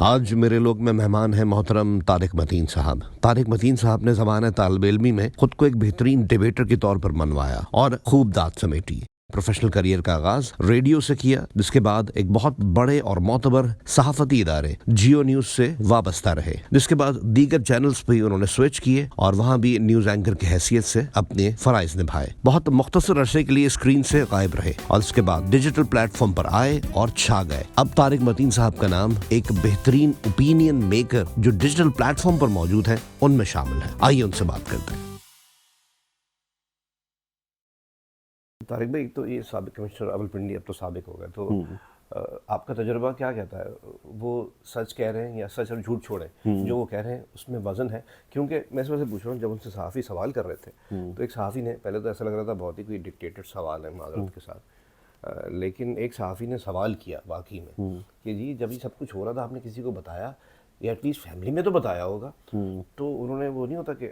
آج میرے لوگ میں مہمان ہیں محترم طارق متین صاحب. طارق متین صاحب نے زمانہ طالب علمی میں خود کو ایک بہترین ڈیبیٹر کے طور پر منوایا اور خوب داد سمیٹی. پروفیشنل کریئر کا آغاز ریڈیو سے کیا، جس کے بعد ایک بہت بڑے اور معتبر صحافتی ادارے جیو نیوز سے وابستہ رہے، جس کے بعد دیگر چینلز پہ انہوں نے سوئچ کیے اور وہاں بھی نیوز اینکر کی حیثیت سے اپنے فرائض نبھائے. بہت مختصر عرصے کے لیے اسکرین سے غائب رہے اور اس کے بعد ڈیجیٹل پلیٹ فارم پر آئے اور چھا گئے. اب طارق متین صاحب کا نام ایک بہترین اوپینین میکر جو ڈیجیٹل پلیٹ فارم پر موجود ہیں ان میں شامل ہے. آئیے ان سے بات کرتے ہیں. طارق بھائی، تو یہ سابق کمشنر راولپنڈی اب تو سابق ہو گئے، تو آپ کا تجربہ کیا کہتا ہے؟ وہ سچ کہہ رہے ہیں یا سچ اور جھوٹ چھوڑیں؟ جو وہ کہہ رہے ہیں اس میں وزن ہے؟ کیونکہ میں اس وجہ سے پوچھ رہا ہوں، جب ان سے صحافی سوال کر رہے تھے تو ایک صحافی نے، پہلے تو ایسا لگ رہا تھا بہت ہی کوئی ڈکٹیٹر سوال ہے معذرت کے ساتھ، لیکن ایک صحافی نے سوال کیا واقعی میں کہ جی جب یہ سب کچھ ہو رہا تھا آپ نے کسی کو بتایا یا ایٹ لیسٹ فیملی میں تو بتایا ہوگا؟ تو انہوں نے، وہ نہیں ہوتا کہ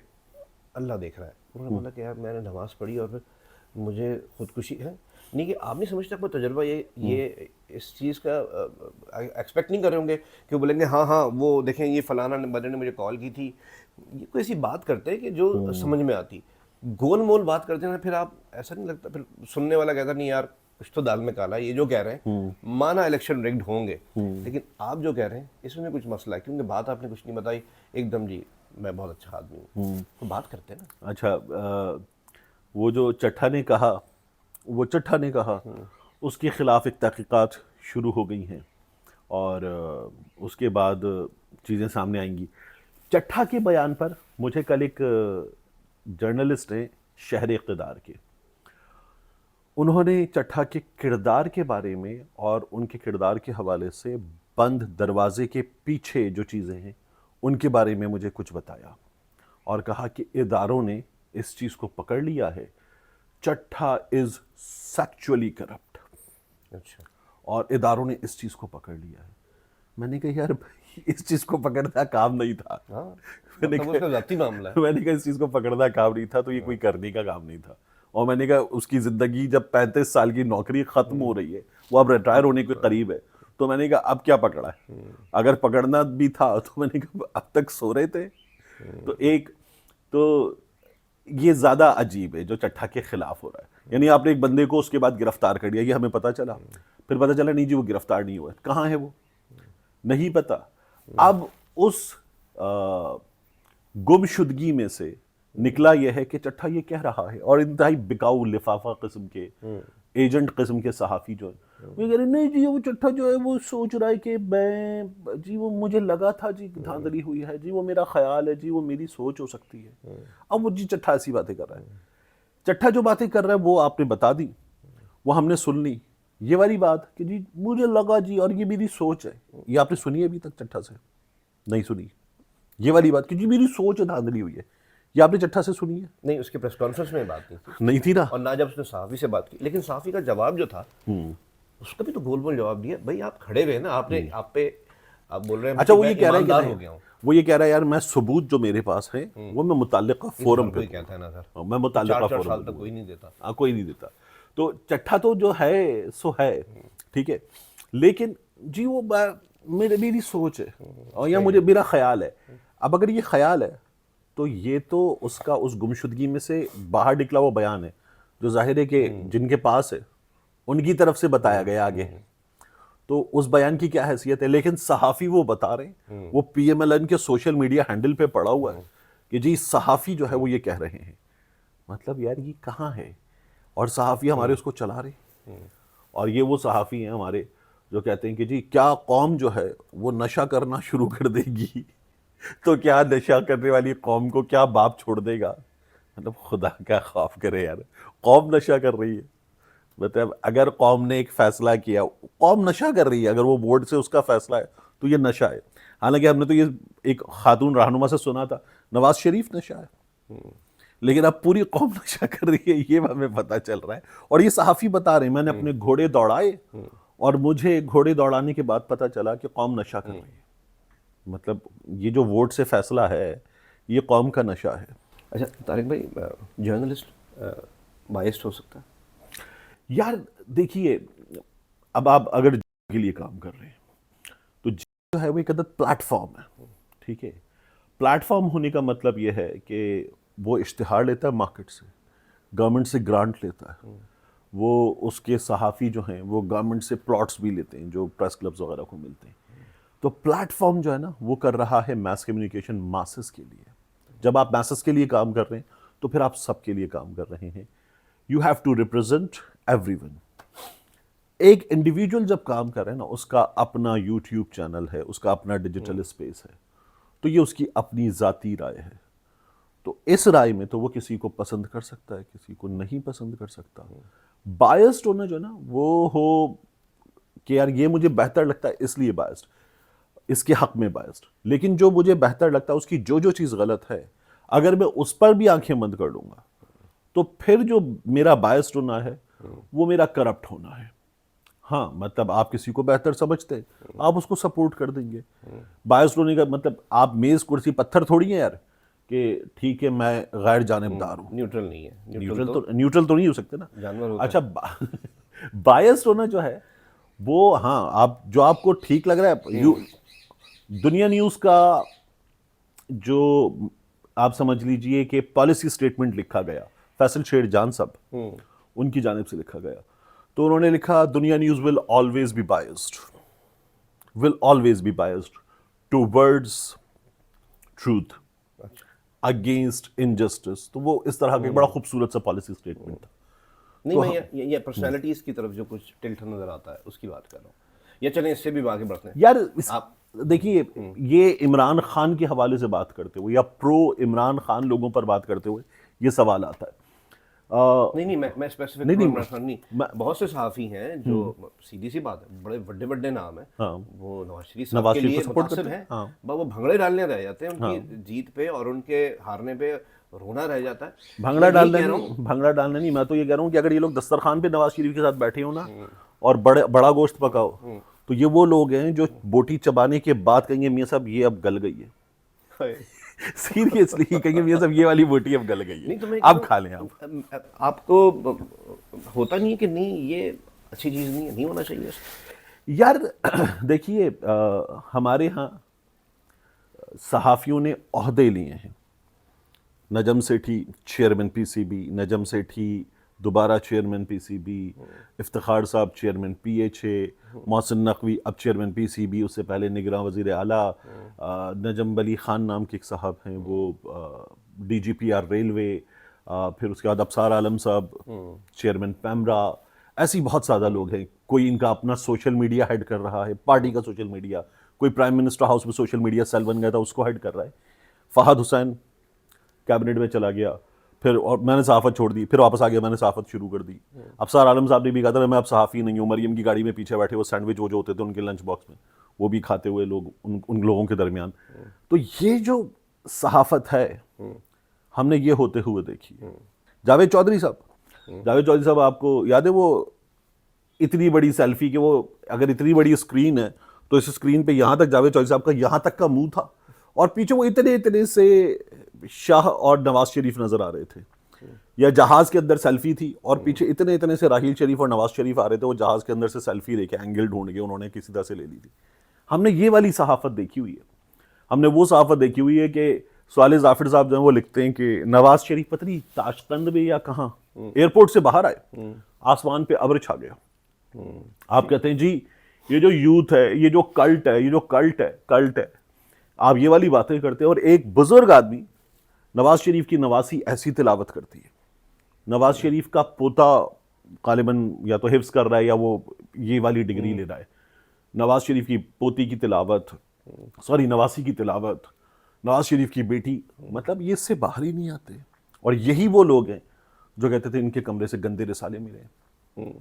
اللہ دیکھ رہا ہے، انہوں نے بولا کہ یار میں نے نماز پڑھی اور پھر مجھے خودکشی ہے نہیں. کہ آپ نہیں سمجھتے اپنا تجربہ یہ اس چیز کا ایکسپیکٹ نہیں کر رہے ہوں گے کہ وہ بولیں گے ہاں وہ دیکھیں یہ فلانا بندے نے مجھے کال کی تھی. یہ کوئی ایسی بات کرتے ہیں کہ جو سمجھ میں آتی، گول مول بات کرتے ہیں. پھر آپ ایسا نہیں لگتا پھر سننے والا کہتا نہیں یار کچھ تو دال میں کالا ہے، یہ جو کہہ رہے ہیں مانا الیکشن ریگڈ ہوں گے، لیکن آپ جو کہہ رہے ہیں اس میں کچھ مسئلہ ہے کیونکہ بات آپ نے کچھ نہیں بتائی ایک دم جی میں بہت اچھا آدمی ہوں، تو بات کرتے ہیں نا. اچھا، وہ جو چٹھا نے کہا اس کے خلاف ایک تحقیقات شروع ہو گئی ہیں اور اس کے بعد چیزیں سامنے آئیں گی. چٹھا کے بیان پر مجھے کل ایک جرنلسٹ ہیں شہر اقتدار کے، انہوں نے چٹھا کے کردار کے بارے میں اور ان کے کردار کے حوالے سے بند دروازے کے پیچھے جو چیزیں ہیں ان کے بارے میں مجھے کچھ بتایا اور کہا کہ اداروں نے اس چیز کو پکڑ لیا ہے، چٹھا از سیکچولی کرپٹ. اچھا، اور اداروں نے اس چیز کو پکڑ لیا ہے. میں نے کہا یار بھائی اس چیز کو پکڑنا کام نہیں تھا. میں نے کہا اس چیز کو پکڑنا کام نہیں تھا، تو یہ کوئی کرنے کا کام نہیں تھا. اور میں نے کہا اس کی زندگی جب 35 سال کی نوکری ختم ہو رہی ہے، وہ اب ریٹائر ہونے کے قریب ہے، تو میں نے کہا اب کیا پکڑا ہے؟ اگر پکڑنا بھی تھا تو میں نے کہا اب تک سو رہے تھے. تو یہ زیادہ عجیب ہے جو چٹھا کے خلاف ہو رہا ہے. یعنی آپ نے ایک بندے کو اس کے بعد گرفتار کر دیا، یہ ہمیں پتہ چلا، پھر پتہ چلا نہیں جی وہ گرفتار نہیں ہوا ہے. کہاں ہے وہ؟ نہیں پتا. اب اس گم شدگی میں سے نکلا یہ ہے کہ چٹھا یہ کہہ رہا ہے، اور انتہائی بکاؤ لفافہ قسم کے ایجنٹ قسم کے صحافی جو ہیں وہ کہہ رہے نہیں جی وہ چٹھا جو ہے وہ سوچ رہا ہے کہ میں جی وہ مجھے لگا تھا جی دھاندلی ہوئی ہے جی، وہ میرا خیال ہے جی، وہ میری سوچ ہو سکتی ہے. اب وہ جی چٹھا ایسی باتیں کر رہا ہے. چٹھا جو باتیں کر رہا ہے وہ آپ نے بتا دی، وہ ہم نے سن لی. یہ والی بات کہ جی مجھے لگا جی اور یہ میری سوچ ہے، یہ آپ نے سنی ابھی تک چٹھا سے؟ نہیں سنی. یہ والی بات کہ جی میری سوچ دھاندلی ہوئی ہے، یہ آپ نے چٹھا سے سنی ہے؟ نہیں، اس کے پریس کانفرنس میں بات نہیں تھی نا. اور نہ جب اس نے صحافی سے بات کی. لیکن صحافی کا جواب جو تھا اس کا بھی تو گول مول جواب دیا. بھائی آپ کھڑے ہوئے نا، آپ نے آپ پہ آپ بول رہے ہیں اچھا وہ یہ کہہ رہا ہو گیا ہوں. وہ یہ کہہ رہا ہے یار میں ثبوت جو میرے پاس ہے وہ میں متعلقہ فورم پہ کہتا ہے نا سر، میں متعلقہ 4 فورم سال تک کوئی نہیں دیتا. کوئی نہیں دیتا. تو چٹھا تو جو ہے سو ہے ٹھیک ہے، لیکن جی وہ میری سوچ ہے اور یا مجھے میرا خیال ہے. اب اگر یہ خیال ہے تو یہ تو اس کا اس گمشدگی میں سے باہر نکلا وہ بیان ہے جو ظاہر ہے کہ جن کے پاس ہے ان کی طرف سے بتایا گیا آگے، تو اس بیان کی کیا حیثیت ہے؟ لیکن صحافی وہ بتا رہے ہیں، وہ پی ایم ایل این کے سوشل میڈیا ہینڈل پہ پڑا ہوا ہے کہ جی صحافی جو ہے وہ یہ کہہ رہے ہیں. مطلب یار یہ کہاں ہے؟ اور صحافی ہمارے اس کو چلا رہے. اور یہ وہ صحافی ہیں ہمارے جو کہتے ہیں کہ جی کیا قوم جو ہے وہ نشہ کرنا شروع کر دے گی تو کیا نشہ کرنے والی قوم کو کیا باپ چھوڑ دے گا؟ مطلب خدا کا خوف کرے یار، قوم نشہ کر رہی ہے. مطلب اگر قوم نے ایک فیصلہ کیا، قوم نشہ کر رہی ہے، اگر وہ ووٹ سے اس کا فیصلہ ہے تو یہ نشہ ہے. حالانکہ ہم نے تو یہ ایک خاتون رہنما سے سنا تھا نواز شریف نشہ ہے، لیکن اب پوری قوم نشہ کر رہی ہے، یہ ہمیں پتہ چل رہا ہے. اور یہ صحافی بتا رہے ہیں میں نے اپنے گھوڑے دوڑائے اور مجھے گھوڑے دوڑانے کے بعد پتہ چلا کہ قوم نشہ کر رہی ہے. مطلب یہ جو ووٹ سے فیصلہ ہے یہ قوم کا نشہ ہے. اچھا طارق بھائی، جرنلسٹ بائسڈ ہو سکتا ہے؟ یار دیکھیے، اب آپ اگر کے لیے کام کر رہے ہیں تو جو ہے وہ ایک عدد پلیٹ فارم ہے. ٹھیک ہے, پلیٹ فارم ہونے کا مطلب یہ ہے کہ وہ اشتہار لیتا ہے مارکیٹ سے, گورنمنٹ سے گرانٹ لیتا ہے, وہ اس کے صحافی جو ہیں وہ گورنمنٹ سے پلاٹس بھی لیتے ہیں جو پریس کلبز وغیرہ کو ملتے ہیں. تو پلیٹ فارم جو ہے نا وہ کر رہا ہے میس کمیونیکیشن ماسز کے لیے. جب آپ میسز کے لیے کام کر رہے ہیں تو پھر آپ سب کے لیے کام کر رہے ہیں. You have to represent every one. ایک انڈیویجول جب کام کر رہے ہیں نا, اس کا اپنا یوٹیوب چینل ہے, اس کا اپنا ڈیجیٹل اسپیس ہے, تو یہ اس کی اپنی ذاتی رائے ہے. تو اس رائے میں تو وہ کسی کو پسند کر سکتا ہے, کسی کو نہیں پسند کر سکتا. بائسڈ ہونا جو ہے نا وہ ہو کہ یار یہ مجھے بہتر لگتا ہے اس لیے بائسڈ, اس کے حق میں بائسڈ. لیکن جو مجھے بہتر لگتا ہے اس کی جو چیز غلط ہے, اگر میں اس پر بھی آنکھیں بند کر لوں گا تو پھر جو میرا بائسڈ ہونا ہے وہ میرا کرپٹ ہونا ہے. ہاں مطلب آپ کسی کو بہتر سمجھتے ہیں, آپ اس کو سپورٹ کر دیں گے. بائسڈ ہونے کا مطلب آپ میز کرسی پتھر تھوڑی ہیں یار کہ ٹھیک ہے میں غیر جانبدار ہوں. نیوٹرل نہیں ہے, نیوٹرل تو نہیں ہو سکتے نا. جانور ہوتا اچھا بائسڈ ہونا جو ہے وہ, ہاں آپ جو آپ کو ٹھیک لگ رہا ہے. دنیا نیوز کا جو آپ سمجھ لیجئے کہ پالیسی سٹیٹمنٹ لکھا گیا فیصل شیر جان صاحب ان کی جانب سے لکھا گیا, تو انہوں نے لکھا Dunya news will always be biased towards truth against injustice. تو وہ اس طرح کا بڑا خوبصورت سا پالیسی سٹیٹمنٹ تھا. نہیں, میں یہ پرسنالٹیز کی طرف جو کچھ ٹلٹ نظر آتا ہے اس کی بات کر رہا ہوں. یا چلیں اس سے بھی آگے بڑھتے ہیں یار. دیکھیے یہ عمران خان کے حوالے سے بات کرتے ہوئے یا پرو عمران خان لوگوں پر بات کرتے ہوئے یہ سوال آتا ہے. نہیں میں اسپیسیفک نہیں, بہت سے صحافی ہیں جو سیدھی سی بات ہے بڑے بڑے بڑے نام ہیں, وہ نواز شریف صاحب کے لیے متاثر ہیں, وہ بھنگڑے ڈالنے رہ جاتے ہیں ان کی جیت پہ اور ان کے ہارنے پہ رونا رہ جاتا ہے. بھنگڑا ڈالنا نہیں, میں تو یہ کہہ رہا ہوں کہ اگر یہ لوگ دسترخوان پہ نواز شریف کے ساتھ بیٹھے ہو نا اور بڑا گوشت پکاؤ تو یہ وہ لوگ ہیں جو بوٹی چبانے کے بعد کہیں گے میاں صاحب یہ اب گل گئی ہے. سیریسلی کہیں گے میاں صاحب یہ والی بوٹی اب گل گئی ہے, اب کھا لیں. آپ کو ہوتا نہیں ہے کہ نہیں یہ اچھی چیز نہیں ہونا چاہیے یار. دیکھیے ہمارے ہاں صحافیوں نے عہدے لیے ہیں. Najam Sethi chairman P C B, Najam Sethi دوبارہ chairman P C B, Iftikhar صاحب chairman P H A, Mohsin Naqvi اب چیئرمین پی سی بی, اس سے پہلے نگراں وزیر اعلیٰ نجم ولی خان نام کے ایک صاحب ہیں وہ D G P R railway, پھر اس کے بعد ابصار عالم صاحب چیئرمین پیمرا. ایسی بہت زیادہ لوگ ہیں. کوئی ان کا اپنا سوشل میڈیا ہیڈ کر رہا ہے, پارٹی کا سوشل میڈیا, کوئی پرائم منسٹر ہاؤس میں سوشل میڈیا سیل بن گیا تھا اس کو ہیڈ کر رہا ہے. فہد حسین کیبنٹ میں چلا گیا, پھر اور میں نے صحافت چھوڑ دی, پھر واپس آ گیا, میں نے صحافت شروع کر دی. ابصار عالم صاحب نے بھی کہا تھا میں اب صحافی نہیں ہوں. مریم کی گاڑی میں پیچھے بیٹھے وہ سینڈوچ وہ جو ہوتے تھے ان کے لنچ باکس میں وہ بھی کھاتے ہوئے لوگ ان لوگوں کے درمیان. تو یہ جو صحافت ہے ہم نے یہ ہوتے ہوئے دیکھی. جاوید چودھری صاحب آپ کو یاد ہے وہ اتنی بڑی سیلفی کہ وہ اگر اتنی بڑی اسکرین ہے تو اس اسکرین پہ یہاں تک جاوید چودھری صاحب کا یہاں تک کا منہ تھا اور پیچھے وہ اتنے سے شاہ اور نواز شریف نظر آ رہے تھے. یا جہاز کے اندر سیلفی تھی اور پیچھے اتنے سے راحیل شریف اور نواز شریف آ رہے تھے, وہ جہاز کے اندر سے سیلفی لے کے اینگل ڈھونڈ کے انہوں نے کسی طرح سے لے لی تھی. ہم نے یہ والی صحافت دیکھی ہوئی ہے. ہم نے وہ صحافت دیکھی ہوئی ہے کہ صالح ظافر صاحب جو ہیں وہ لکھتے ہیں کہ نواز شریف پتہ نہیں تاشقند میں یا کہاں ایئرپورٹ سے باہر آئے, آسمان پہ ابر چھا گیا. آپ کہتے ہیں جی یہ جو یوتھ ہے, یہ جو کلٹ ہے, آپ یہ والی باتیں کرتے ہیں. اور ایک بزرگ آدمی نواز شریف کی نواسی ایسی تلاوت کرتی ہے. نواز شریف کا پوتا غالباً یا تو حفظ کر رہا ہے یا وہ یہ والی ڈگری لے رہا ہے. نواز شریف کی پوتی کی تلاوت, نواسی کی تلاوت, نواز شریف کی بیٹی, مطلب یہ اس سے باہر ہی نہیں آتے. اور یہی وہ لوگ ہیں جو کہتے تھے ان کے کمرے سے گندے رسالے ملے ہیں,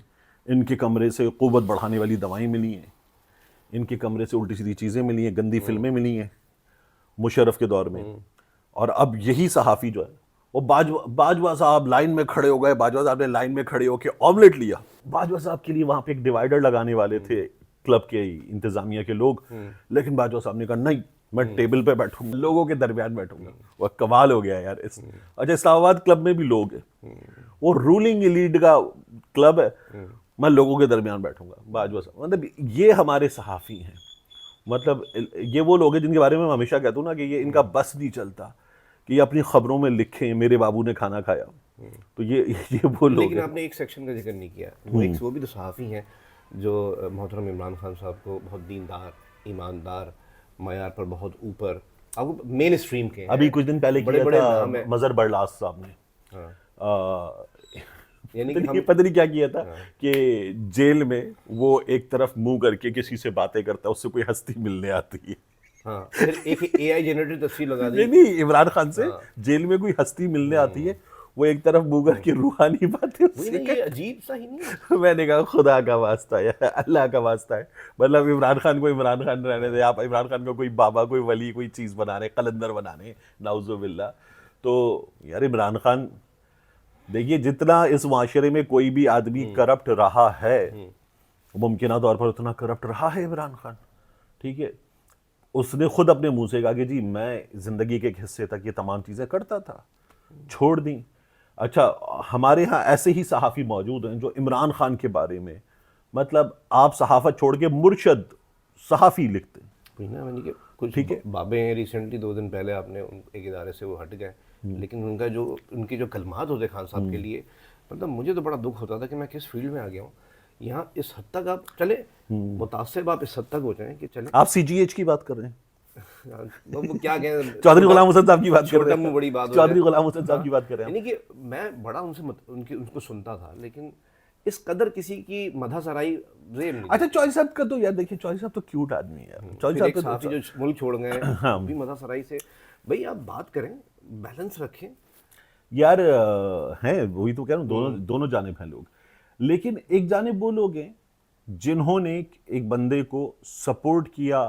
ان کے کمرے سے قوت بڑھانے والی دوائیں ملی ہیں, ان کے کمرے سے الٹی سیدھی چیزیں ملی ہیں, گندی فلمیں ملی ہیں مشرف کے دور میں. اور اب یہی صحافی جو ہے وہ باجوہ صاحب لائن میں کھڑے ہو گئے, باجوہ صاحب نے لائن میں کھڑے ہو کے آملیٹ لیا. باجوہ صاحب کے لیے وہاں پہ ایک ڈیوائیڈر لگانے والے تھے کلب کے انتظامیہ کے لوگ, لیکن باجوہ صاحب نے کہا نہیں میں ٹیبل پہ بیٹھوں گا, لوگوں کے درمیان بیٹھوں گا. وہ کمال ہو گیا یار. اچھا اسلام آباد کلب میں بھی لوگ ہیں, وہ رولنگ ایلیٹ کا کلب ہے, میں لوگوں کے درمیان بیٹھوں گا. باجوہ صاحب مطلب یہ ہمارے صحافی ہیں. مطلب یہ وہ لوگ ہیں جن کے بارے میں میں ہمیشہ کہتا ہوں نا کہ یہ ان کا بس نہیں چلتا کہ یہ اپنی خبروں میں لکھیں میرے بابو نے کھانا کھایا. تو یہ وہ لوگ لیکن ہیں. آپ نے ایک سیکشن کا ذکر نہیں کیا, وہ بھی تو صحافی ہیں جو محترم عمران خان صاحب کو بہت دیندار, ایماندار, معیار پر بہت اوپر, آپ کو مین اسٹریم کے ابھی کچھ دن پہلے کیا تھا مظہر برلاس صاحب نے, یعنی پتہ نہیں کیا کیا تھا کہ جیل میں وہ ایک طرف منہ کر کے کسی سے باتیں کرتا ہے, اس سے کوئی ہستی ملنے آتی ہے. ہاں, پھر ایک اے آئی جنریٹڈ تصویر لگا دی. نہیں, عمران خان سے جیل میں کوئی ہستی ملنے آتی ہے, وہ ایک طرف منہ کر کے روحانی باتیں. یہ عجیب سا ہی نہیں. میں نے کہا خدا کا واسطہ ہے, اللہ کا واسطہ ہے, مطلب عمران خان کو عمران خان رہنے دے. آپ عمران خان کو کوئی بابا, کوئی ولی, کوئی چیز بنا رہے, قلندر بنا رہے, نعوذ باللہ. تو یار عمران خان دیکھیے, جتنا اس معاشرے میں کوئی بھی آدمی کرپٹ رہا ہے, ممکنہ طور پر اتنا کرپٹ رہا ہے عمران خان. ٹھیک ہے, اس نے خود اپنے منہ سے کہا کہ جی میں زندگی کے ایک حصے تک یہ تمام چیزیں کرتا تھا, چھوڑ دیں. اچھا, ہمارے ہاں ایسے ہی صحافی موجود ہیں جو عمران خان کے بارے میں مطلب آپ صحافت چھوڑ کے مرشد صحافی لکھتے ہیں. کچھ بابے ہیں ریسنٹلی 2 دن پہلے, آپ نے ایک ادارے سے وہ ہٹ گئے, لیکن ان کے جو کلمات ہوتے خان صاحب کے لیے, مطلب مجھے تو بڑا دکھ ہوتا تھا کہ میں کس فیلڈ میں آ گیا ہوں. یہاں اس حد تک آپ چلے متعصب, آپ اس حد تک ہو جائیں کہ چلیں. آپ سی جی ایچ کی بات کر رہے ہیں, وہ کیا کہیں, چودھری غلام حسین صاحب کی بات کر رہے ہیں, بڑی بات, چودھری غلام حسین صاحب کی بات کر رہے ہیں. یعنی کہ میں بڑا ان کو سنتا تھا, لیکن اس قدر کسی کی مدح سرائی زیب نہیں. اچھا, چودھری صاحب کا تو یار دیکھیے, چودھری صاحب تو کیوٹ آدمی ہے. چودھری صاحب جو ملک چھوڑ گئے بھی مدح سرائی سے, بھائی آپ بات کریں, بیلنس رکھیں. یار ہیں, وہی تو کہہ رہا ہوں, دونوں جانب ہیں لوگ. لیکن ایک جانب وہ لوگ ہیں جنہوں نے ایک بندے کو سپورٹ کیا,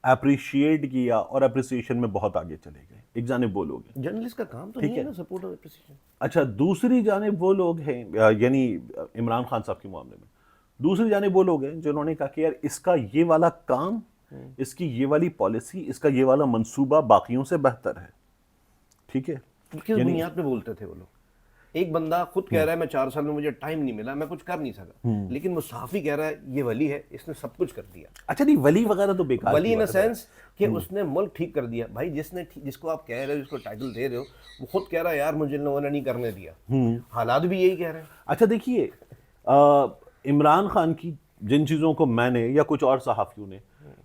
اپریشیٹ کیا اور اپریسیشن میں بہت آگے چلے گئے. ایک جانب وہ لوگ ہیں, جرنلسٹ کا کام تو نہیں ہے نا سپورٹ اور اپریسیشن. اچھا, دوسری جانب وہ لوگ ہیں, یعنی عمران خان صاحب کے معاملے میں دوسری جانب وہ لوگ ہیں جنہوں نے کہا کہ یار اس کا یہ والا کام, اس کی یہ والی پالیسی, اس کا یہ والا منصوبہ باقیوں سے بہتر ہے. ٹھیک ہے, کس بنیاد پہ بولتے تھے وہ لوگ؟ ایک بندہ خود کہہ رہا ہے میں 4 سال میں مجھے ٹائم نہیں ملا, میں کچھ کر نہیں سکا, لیکن وہ صحافی کہہ رہا ہے یہ ولی ہے, اس نے سب کچھ کر دیا. اچھا نہیں, ولی وغیرہ تو بیکار, ولی ان سینس کہ اس نے ملک ٹھیک کر دیا. بھائی جس کو آپ کہہ رہے ہو, جس کو ٹائٹل دے رہے ہو, وہ خود کہہ رہا ہے یار مجھے لوگوں نے نہیں کرنے دیا. حالات بھی یہی کہہ رہے ہیں. اچھا دیکھیے, عمران خان کی جن چیزوں کو میں نے یا کچھ اور صحافیوں نے,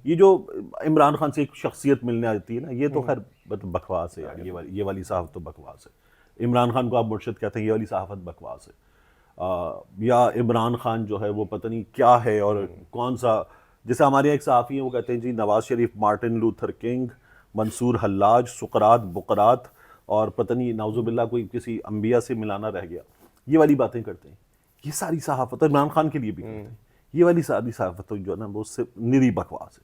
یہ جو عمران خان سے ایک شخصیت ملنے آتی ہے نا, یہ تو خیر بکواس ہے یار. یہ والی صحافت تو بکواس ہے. عمران خان کو آپ مرشد کہتے ہیں, یہ والی صحافت بکواس ہے. یا عمران خان جو ہے وہ پتہ نہیں کیا ہے اور کون سا, جیسے ہمارے ایک صحافی ہیں وہ کہتے ہیں جی Nawaz Sharif, Martin Luther king, منصور حلاج, سقراط, بقراط اور پتہ نہیں نعوذ باللہ کوئی کسی انبیاء سے ملانا رہ گیا. یہ والی باتیں کرتے ہیں. یہ ساری صحافت عمران خان کے لیے بھی کرتے ہیں. یہ والی ساری صحافت جو ہے نا وہ اس سے نری بکواس ہے.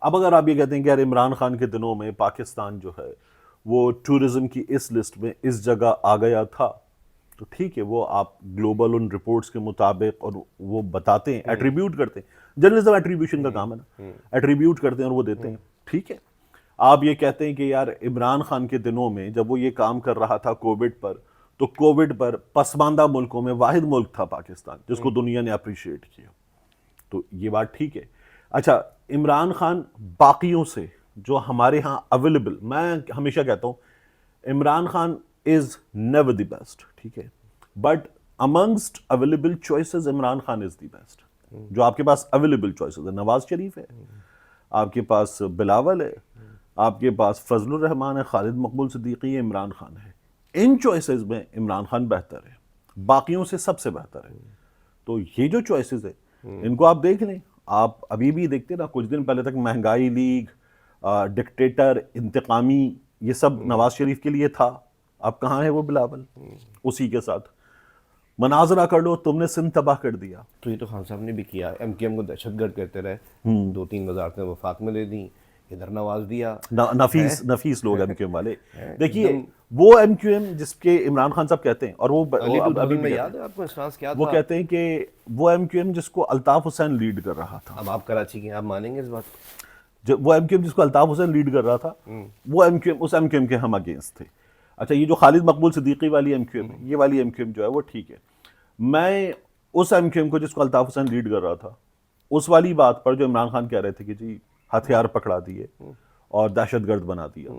اب اگر آپ یہ کہتے ہیں کہ یار عمران خان کے دنوں میں پاکستان جو ہے وہ ٹورزم کی اس لسٹ میں اس جگہ آ گیا تھا, تو ٹھیک ہے, وہ آپ گلوبل ان رپورٹس کے مطابق اور وہ بتاتے ہیں, ایٹریبیوٹ کرتے ہیں. جرنلزم ایٹریبیوشن کا کام ہے نا, ایٹریبیوٹ کرتے ہیں اور وہ دیتے ہیں. ٹھیک ہے, آپ یہ کہتے ہیں کہ یار عمران خان کے دنوں میں جب وہ یہ کام کر رہا تھا کووڈ پر, تو کووڈ پر پسماندہ ملکوں میں واحد ملک تھا پاکستان جس کو دنیا نے اپریشیٹ کیا. تو یہ بات ٹھیک ہے. اچھا, عمران خان باقیوں سے جو ہمارے ہاں اویلیبل, میں ہمیشہ کہتا ہوں Imran Khan is never the best, ٹھیک ہے, but amongst available choices Imran Khan is the best. جو آپ کے پاس اویلیبل چوائسز ہے, نواز شریف ہے, آپ کے پاس بلاول ہے, آپ کے پاس فضل الرحمان ہے, خالد مقبول صدیقی ہے, عمران خان ہے. ان چوائسز میں عمران خان بہتر ہے, باقیوں سے سب سے بہتر ہے. تو یہ جو چوائسز ہے ان کو آپ دیکھ لیں. آپ ابھی بھی دیکھتے نا, کچھ دن پہلے تک مہنگائی لیگ, ڈکٹیٹر, انتقامی, یہ سب نواز شریف کے لیے تھا. اب کہاں ہے وہ بلاول؟ اسی کے ساتھ مناظرہ کر لو, تم نے سندھ تباہ کر دیا. تو یہ تو خان صاحب نے بھی کیا, ایم کیو ایم کو دہشت گرد کہتے رہے, 2-3 وزارتیں وفاق میں دے دیں, ادھر نواز دیا. نفیس لوگ ایم کیو ایم والے. دیکھیے وہ ایم کیو ایم جس کے عمران خان صاحب کہتے ہیں, اور وہ ابھی میں یاد ہے آپ کو احساس کیا تھا, وہ کہتے ہیں کہ وہ ایم کیو ایم جس کو الطاف حسین لیڈ کر رہا تھا. اب آپ کراچی کے, آپ مانیں گے اس بات کو, وہ ایم کیو ایم جس کو الطاف حسین لیڈ کر رہا تھا, وہ ایم کیو ایم, اس ایم کیو ایم کے ہم اگینسٹ تھے. اچھا, یہ جو خالد مقبول صدیقی والی ایم کیو ایم ہے, یہ والی ایم کیو ایم جو ہے وہ ٹھیک ہے. میں اس ایم کیو ایم کو جس کو الطاف حسین لیڈ کر رہا تھا, اس والی بات پر جو عمران خان کہہ رہے تھے کہ جی ہتھیار پکڑا دیے اور دہشت گرد بنا دیا.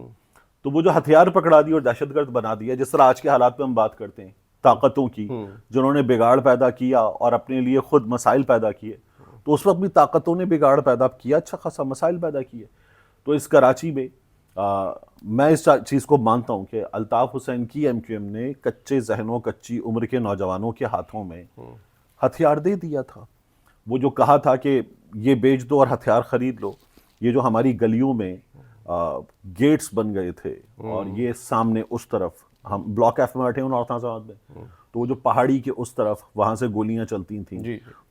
تو وہ جو ہتھیار پکڑا دیے اور دہشت گرد بنا دیا، جس طرح آج کے حالات میں ہم بات کرتے ہیں طاقتوں کی جنہوں نے بگاڑ پیدا کیا اور اپنے لیے خود مسائل پیدا کیے، تو اس وقت بھی طاقتوں نے بگاڑ پیدا کیا، اچھا خاصا مسائل پیدا کیے. تو اس کراچی میں میں اس چیز کو مانتا ہوں کہ الطاف حسین کی ایم کیو ایم نے کچے ذہنوں، کچی عمر کے نوجوانوں کے ہاتھوں میں ہتھیار دے دیا تھا. وہ جو کہا تھا کہ یہ بیچ دو اور ہتھیار خرید لو، یہ جو ہماری گلیوں میں گیٹس بن گئے تھے اور یہ سامنے اس طرف ہم بلاک ایف میں بیٹھے ہیں نارتھ آباد میں، تو وہ جو پہاڑی کے اس طرف وہاں سے گولیاں چلتی تھیں،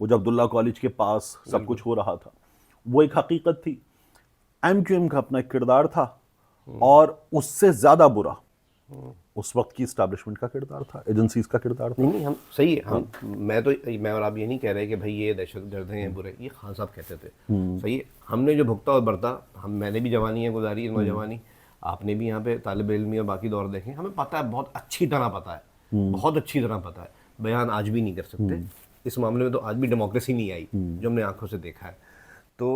وہ جو عبداللہ کالج کے پاس سب کچھ ہو رہا تھا، وہ ایک حقیقت تھی. ایم کیو ایم کا اپنا ایک کردار تھا اور اس سے زیادہ برا اس وقت کی اسٹیبلشمنٹ کا کردار تھا، ایجنسیز کا کردار تھا. نہیں ہم صحیح ہے، میں اور آپ یہ نہیں کہہ رہے کہ بھائی یہ دہشت گرد ہیں برے، یہ خان صاحب کہتے تھے. صحیح ہے، ہم نے جو بھگتا اور برتا، میں نے بھی جوانی ہے گزاری ہے، نوجوانی، آپ نے بھی یہاں پہ طالب علمی اور باقی دور دیکھیں، ہمیں پتہ ہے، بہت اچھی طرح پتہ ہے، بہت اچھی طرح پتہ ہے. بیان آج بھی نہیں کر سکتے اس معاملے میں، تو آج بھی ڈیموکریسی نہیں آئی جو ہم نے آنکھوں سے دیکھا ہے. تو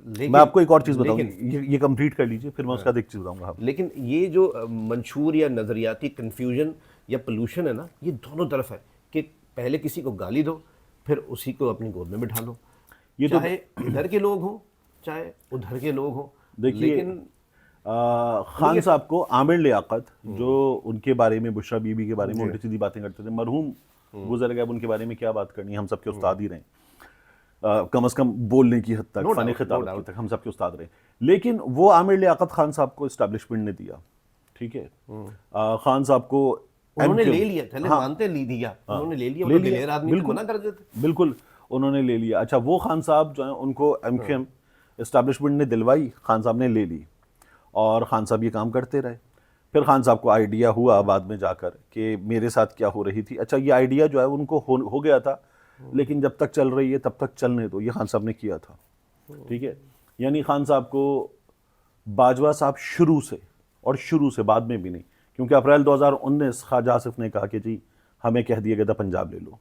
میں آپ کو ایک اور چیز بتاؤں، یہ کمپلیٹ کر لیجئے، پھر میں اس کا ایک چیز بتاؤں گا. لیکن یہ جو منشور یا نظریاتی کنفیوژن یا پولوشن ہے نا، یہ دونوں طرف ہے کہ پہلے کسی کو گالی دو، پھر اسی کو اپنی گود میں بٹھا لو، یہ چاہے ادھر کے لوگ ہوں چاہے ادھر کے لوگ ہوں. دیکھیے خان صاحب کو عامر لیاقت، جو ان کے بارے میں بشرا بی بی کے بارے میں الٹی سیدھی باتیں کرتے تھے، مرحوم گزر گئے، اب ان کے بارے میں کیا بات کرنی، ہم سب کے استاد ہی رہے، کم از کم بولنے کی حد تک، فن خطابت کی تک ہم سب کے استاد رہے. لیکن وہ عامر لیاقت خان صاحب کو اسٹیبلشمنٹ نے دیا، ٹھیک ہے. خان صاحب کو انہوں نے لے لیا، پہلے مانتے لی دیا، انہوں نے لے لیا، وہ دلیر آدمی تھے، منع کر دیتے. بالکل انہوں نے لے لیا. اچھا، وہ خان صاحب جو ہیں ان کو ایم کیو ایم اسٹیبلشمنٹ نے دلوائی، خان صاحب نے لے لی اور خان صاحب یہ کام کرتے رہے. پھر خان صاحب کو آئیڈیا ہوا بعد میں جا کر کہ میرے ساتھ کیا ہو رہی تھی. اچھا، یہ آئیڈیا جو ہے ان کو ہو گیا تھا، لیکن جب تک چل رہی ہے تب تک چلنے دو، یہ خان صاحب نے کیا تھا، ٹھیک ہے. یعنی خان صاحب کو باجوہ صاحب شروع سے بعد میں بھی نہیں، کیونکہ اپریل 2019 خواجہ آصف نے کہا کہ جی ہمیں کہہ دیا گیا تھا پنجاب لے لو،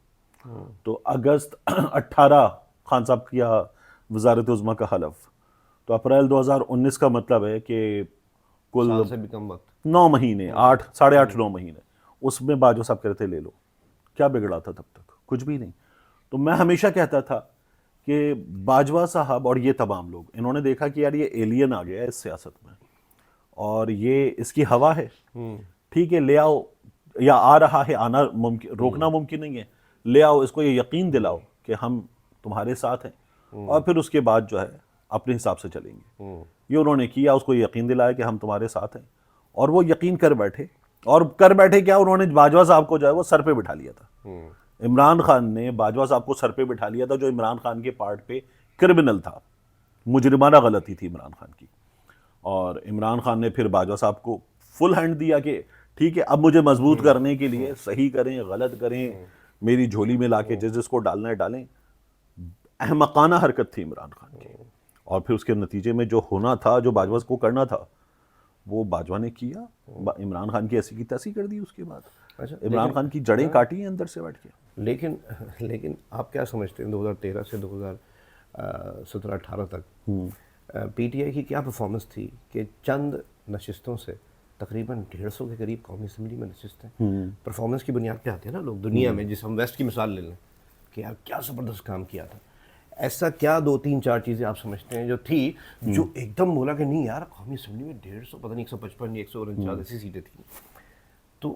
تو اگست 18 خان صاحب کیا وزارت عظمیٰ کا حلف، تو اپریل 2019 کا مطلب ہے کہ کل 9 مہینے، 8.5 مہینے، اس میں باجوہ صاحب کہتے تھے لے لو. کیا بگڑا تھا تب تک؟ کچھ بھی نہیں. تو میں ہمیشہ کہتا تھا کہ باجوہ صاحب اور یہ تمام لوگ، انہوں نے دیکھا کہ یار یہ ایلین آ گیا ہے اس سیاست میں اور یہ اس کی ہوا ہے، ٹھیک ہے، لے آؤ، یا آ رہا ہے، آنا ممکن، روکنا ممکن نہیں ہے، لے آؤ، اس کو یہ یقین دلاؤ کہ ہم تمہارے ساتھ ہیں، اور پھر اس کے بعد جو ہے اپنے حساب سے چلیں گے. یہ انہوں نے کیا، اس کو یقین دلایا کہ ہم تمہارے ساتھ ہیں، اور وہ یقین کر بیٹھے. اور کر بیٹھے کیا، انہوں نے باجوہ صاحب کو جو ہے وہ سر پہ بٹھا لیا تھا. عمران خان نے باجوہ صاحب کو سر پہ بٹھا لیا تھا، جو عمران خان کے پارٹ پہ کرمنل تھا، مجرمانہ غلطی تھی عمران خان کی. اور عمران خان نے پھر باجوہ صاحب کو فل ہینڈ دیا کہ ٹھیک ہے، اب مجھے مضبوط کرنے کے لیے صحیح کریں غلط کریں، میری جھولی میں لا کے جس کو ڈالنا ہے ڈالیں. احمقانہ حرکت تھی عمران خان کی، اور پھر اس کے نتیجے میں جو ہونا تھا، جو باجوہ کو کرنا تھا، وہ باجوہ نے کیا. عمران خان کی ایسی کی تیسی کر دی. اس کے بعد عمران خان کی جڑیں کاٹی ہیں اندر سے بیٹھ کے. لیکن آپ کیا سمجھتے ہیں 2013 سے 2017-18 تک پی ٹی آئی کی کیا پرفارمنس تھی کہ چند نشستوں سے تقریباً 150 کے قریب قومی اسمبلی میں نشستیں، پرفارمنس کی بنیاد پہ آتے ہیں نا لوگ دنیا میں. جس ہم ویسٹ کی مثال لے لیں کہ یار کیا زبردست کام کیا تھا، ایسا کیا 2-3-4 چیزیں آپ سمجھتے ہیں جو تھی جو ایک دم بولا کہ نہیں یار قومی اسمبلی میں 150 پتہ نہیں 155 یا 149 ایسی سیٹیں تھیں، تو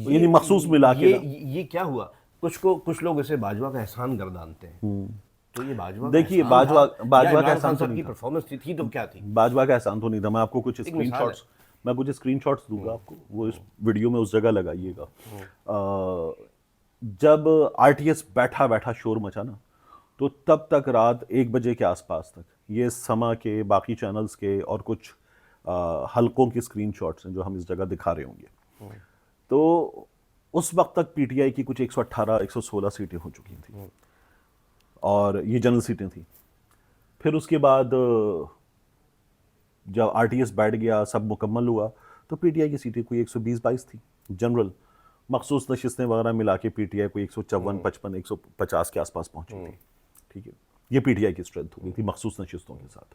یعنی مخصوص ملا کے یہ کیا ہوا؟ کچھ لوگ اسے باجوہ کا احسان گردانتے ہیں. تو یہ باجوہ دیکھیے باجوہ کا احسان تو کی پرفارمنس تھی تو کیا تھی؟ باجوہ کا احسان تو نہیں تھا. میں آپ کو کچھ اسکرین شاٹس دوں گا آپ کو، وہ اس ویڈیو میں اس جگہ لگائیے گا. جب آر ٹی ایس بیٹھا شور مچا نا، تو تب تک رات 1 بجے کے آس پاس تک یہ سما کے باقی چینلز کے اور کچھ حلقوں کے اسکرین شاٹس ہیں جو ہم اس جگہ دکھا رہے ہوں گے. تو اس وقت تک پی ٹی آئی کی کچھ 118-116 سیٹیں ہو چکی تھیں، اور یہ جنرل سیٹیں تھیں. پھر اس کے بعد جب آر ٹی ایس بیٹھ گیا، سب مکمل ہوا، تو پی ٹی آئی کی سیٹیں کوئی 120-22 تھیں جنرل. مخصوص نشستیں وغیرہ ملا کے پی ٹی آئی کوئی 154-55-150 کے آس پاس پہنچی تھی. ٹھیک ہے، یہ پی ٹی آئی کی اسٹرینتھ ہو گئی تھی مخصوص نشستوں کے ساتھ.